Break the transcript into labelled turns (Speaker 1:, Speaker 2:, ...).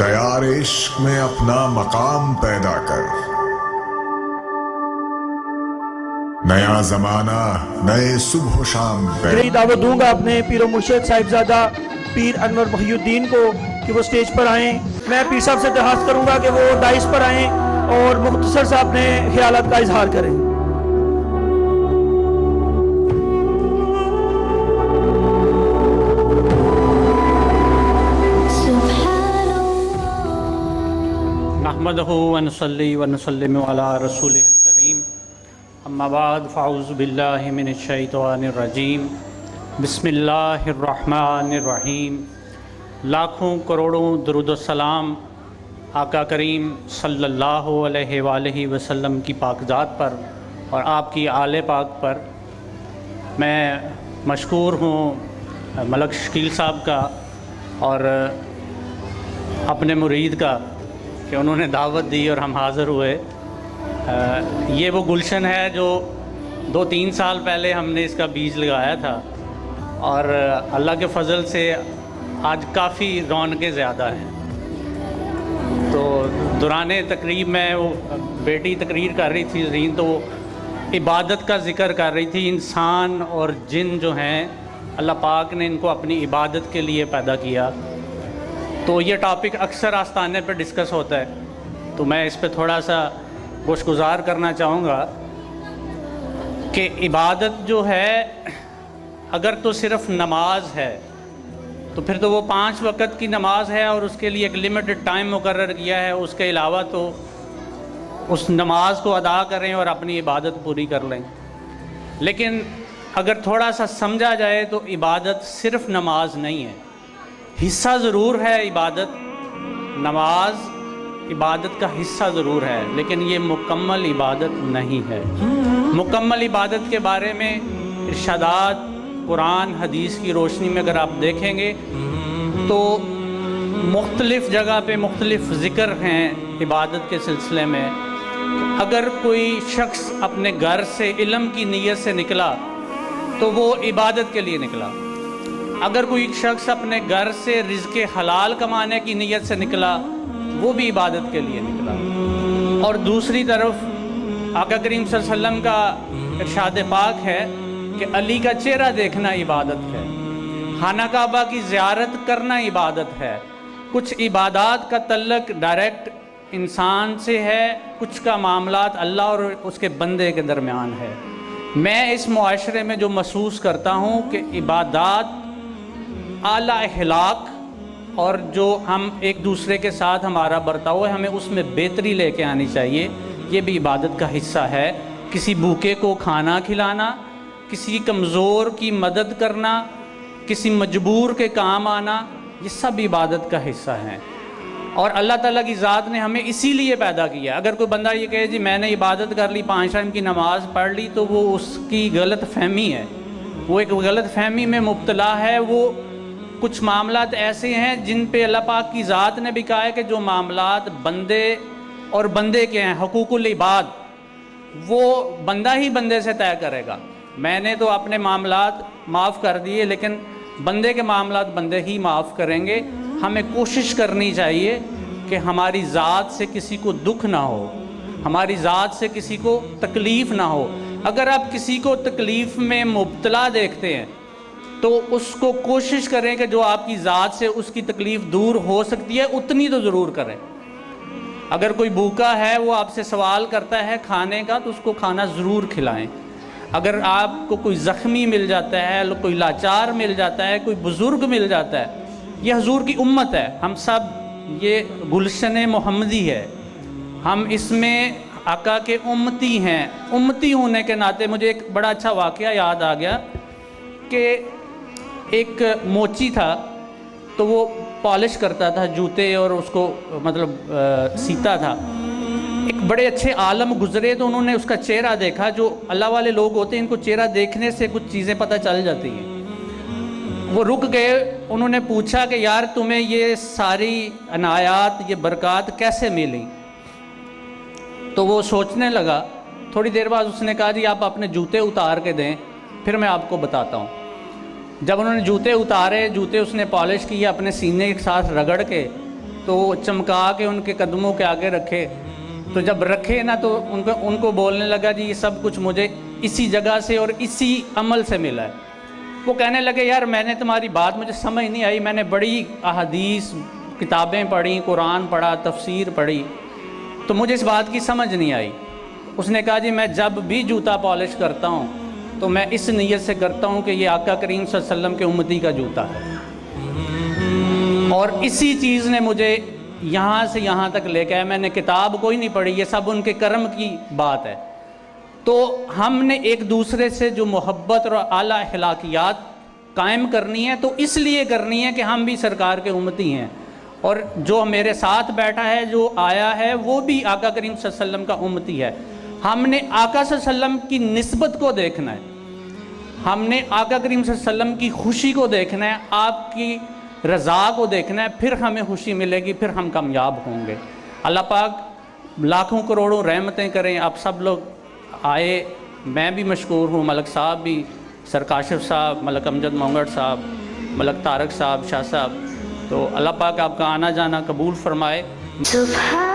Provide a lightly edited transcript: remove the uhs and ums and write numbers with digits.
Speaker 1: دیار عشق میں اپنا مقام پیدا کر، نیا زمانہ نئے صبح و شام پیدا
Speaker 2: یہی دعوت دوں گا اپنے پیر و مرشد صاحبزادہ پیر انور محی الدین کو کہ وہ سٹیج پر آئیں۔ میں پیر صاحب سے درخواست کروں گا کہ وہ ڈائس پر آئیں اور مختصر سے اپنے خیالات کا اظہار کریں۔
Speaker 3: نحمدہ ونصلی ونسلم علی رسولہ الکریم، اما بعد فاعوذ باللہ من الشیطان الرجیم، بسم اللہ الرحمن الرحیم۔ لاکھوں کروڑوں درود و سلام آقا کریم صلی اللہ علیہ وآلہ وسلم کی پاک ذات پر اور آپ کی آل پاک پر۔ میں مشکور ہوں ملک شکیل صاحب کا اور اپنے مرید کا کہ انہوں نے دعوت دی اور ہم حاضر ہوئے۔ یہ وہ گلشن ہے جو 2-3 سال پہلے ہم نے اس کا بیج لگایا تھا، اور اللہ کے فضل سے آج کافی رونقیں زیادہ ہیں۔ تو دوران تقریب میں وہ بیٹی تقریر کر رہی تھی زرین، تو وہ عبادت کا ذکر کر رہی تھی۔ انسان اور جن جو ہیں اللہ پاک نے ان کو اپنی عبادت کے لیے پیدا کیا، تو یہ ٹاپک اکثر آستانے پہ ڈسکس ہوتا ہے، تو میں اس پہ تھوڑا سا گوش گزار کرنا چاہوں گا کہ عبادت جو ہے اگر تو صرف نماز ہے تو پھر تو وہ 5 وقت کی نماز ہے اور اس کے لیے ایک لمیٹڈ ٹائم مقرر کیا ہے، اس کے علاوہ تو اس نماز کو ادا کریں اور اپنی عبادت پوری کر لیں۔ لیکن اگر تھوڑا سا سمجھا جائے تو عبادت صرف نماز نہیں ہے، حصہ ضرور ہے عبادت، نماز عبادت کا حصہ ضرور ہے، لیکن یہ مکمل عبادت نہیں ہے۔ مکمل عبادت کے بارے میں ارشادات قرآن حدیث کی روشنی میں اگر آپ دیکھیں گے تو مختلف جگہ پہ مختلف ذکر ہیں عبادت کے سلسلے میں۔ اگر کوئی شخص اپنے گھر سے علم کی نیت سے نکلا تو وہ عبادت کے لیے نکلا، اگر کوئی شخص اپنے گھر سے رزق حلال کمانے کی نیت سے نکلا وہ بھی عبادت کے لیے نکلا۔ اور دوسری طرف آقا کریم صلی اللہ علیہ وسلم کا ارشاد پاک ہے کہ علی کا چہرہ دیکھنا عبادت ہے، خانہ کعبہ کی زیارت کرنا عبادت ہے۔ کچھ عبادات کا تعلق ڈائریکٹ انسان سے ہے، کچھ کا معاملات اللہ اور اس کے بندے کے درمیان ہے۔ میں اس معاشرے میں جو محسوس کرتا ہوں کہ عبادات اعلیٰ اخلاق اور جو ہم ایک دوسرے کے ساتھ ہمارا برتاؤ ہے ہمیں اس میں بہتری لے کے آنی چاہیے، یہ بھی عبادت کا حصہ ہے۔ کسی بھوکے کو کھانا کھلانا، کسی کمزور کی مدد کرنا، کسی مجبور کے کام آنا، یہ سب عبادت کا حصہ ہیں۔ اور اللہ تعالیٰ کی ذات نے ہمیں اسی لیے پیدا کیا۔ اگر کوئی بندہ یہ کہے جی میں نے عبادت کر لی، 5 ٹائم کی نماز پڑھ لی، تو وہ اس کی غلط فہمی ہے، وہ ایک غلط فہمی میں مبتلا ہے۔ وہ کچھ معاملات ایسے ہیں جن پہ اللہ پاک کی ذات نے بھی کہا ہے کہ جو معاملات بندے اور بندے کے ہیں، حقوق العباد، وہ بندہ ہی بندے سے طے کرے گا۔ میں نے تو اپنے معاملات معاف کر دیے، لیکن بندے کے معاملات بندے ہی معاف کریں گے۔ ہمیں کوشش کرنی چاہیے کہ ہماری ذات سے کسی کو دکھ نہ ہو، ہماری ذات سے کسی کو تکلیف نہ ہو۔ اگر آپ کسی کو تکلیف میں مبتلا دیکھتے ہیں تو اس کو کوشش کریں کہ جو آپ کی ذات سے اس کی تکلیف دور ہو سکتی ہے اتنی تو ضرور کریں۔ اگر کوئی بھوکا ہے وہ آپ سے سوال کرتا ہے کھانے کا تو اس کو کھانا ضرور کھلائیں۔ اگر آپ کو کوئی زخمی مل جاتا ہے، کوئی لاچار مل جاتا ہے، کوئی بزرگ مل جاتا ہے، یہ حضور کی امت ہے، ہم سب یہ گلشن محمدی ہے، ہم اس میں آقا کے امتی ہیں۔ امتی ہونے کے ناطے مجھے ایک بڑا اچھا واقعہ یاد آ گیا کہ ایک موچی تھا، تو وہ پالش کرتا تھا جوتے اور اس کو مطلب سیتا تھا۔ ایک بڑے اچھے عالم گزرے تو انہوں نے اس کا چہرہ دیکھا۔ جو اللہ والے لوگ ہوتے ہیں ان کو چہرہ دیکھنے سے کچھ چیزیں پتہ چل جاتی ہیں۔ وہ رک گئے، انہوں نے پوچھا کہ یار تمہیں یہ ساری عنایات، یہ برکات کیسے ملی؟ تو وہ سوچنے لگا، تھوڑی دیر بعد اس نے کہا جی آپ اپنے جوتے اتار کے دیں پھر میں آپ کو بتاتا ہوں۔ جب انہوں نے جوتے اتارے، جوتے اس نے پالش کیے، اپنے سینے کے ساتھ رگڑ کے تو چمکا کے ان کے قدموں کے آگے رکھے. تو جب رکھے نا تو ان کو بولنے لگا جی یہ سب کچھ مجھے اسی جگہ سے اور اسی عمل سے ملا ہے. وہ کہنے لگے یار میں نے تمہاری بات مجھے سمجھ نہیں آئی, میں نے بڑی احادیث کتابیں پڑھی, قرآن پڑھا, تفسیر پڑھی, تو مجھے اس بات کی سمجھ نہیں آئی. اس نے کہا جی میں جب بھی جوتا پالش کرتا ہوں تو میں اس نیت سے کرتا ہوں کہ یہ آقا کریم صلی اللہ علیہ وسلم کے امتی کا جوتا ہے, اور اسی چیز نے مجھے یہاں سے یہاں تک لے کے آیا. میں نے کتاب کوئی نہیں پڑھی, یہ سب ان کے کرم کی بات ہے. تو ہم نے ایک دوسرے سے جو محبت اور اعلیٰ اخلاقیات قائم کرنی ہے تو اس لیے کرنی ہے کہ ہم بھی سرکار کے امتی ہیں, اور جو میرے ساتھ بیٹھا ہے جو آیا ہے وہ بھی آقا کریم صلی اللہ علیہ وسلم کا امتی ہے. ہم نے آقا صلی اللہ علیہ وسلم کی نسبت کو دیکھنا ہے, ہم نے آقا کریم صلی اللہ علیہ وسلم کی خوشی کو دیکھنا ہے, آپ کی رضا کو دیکھنا ہے, پھر ہمیں خوشی ملے گی, پھر ہم کامیاب ہوں گے. اللہ پاک لاکھوں کروڑوں رحمتیں کریں. آپ سب لوگ آئے, میں بھی مشکور ہوں, ملک صاحب بھی, سر کاشف صاحب, ملک امجد مونگڑ صاحب, ملک طارق صاحب, شاہ صاحب. تو اللہ پاک آپ کا آنا جانا قبول فرمائے.
Speaker 4: سبحان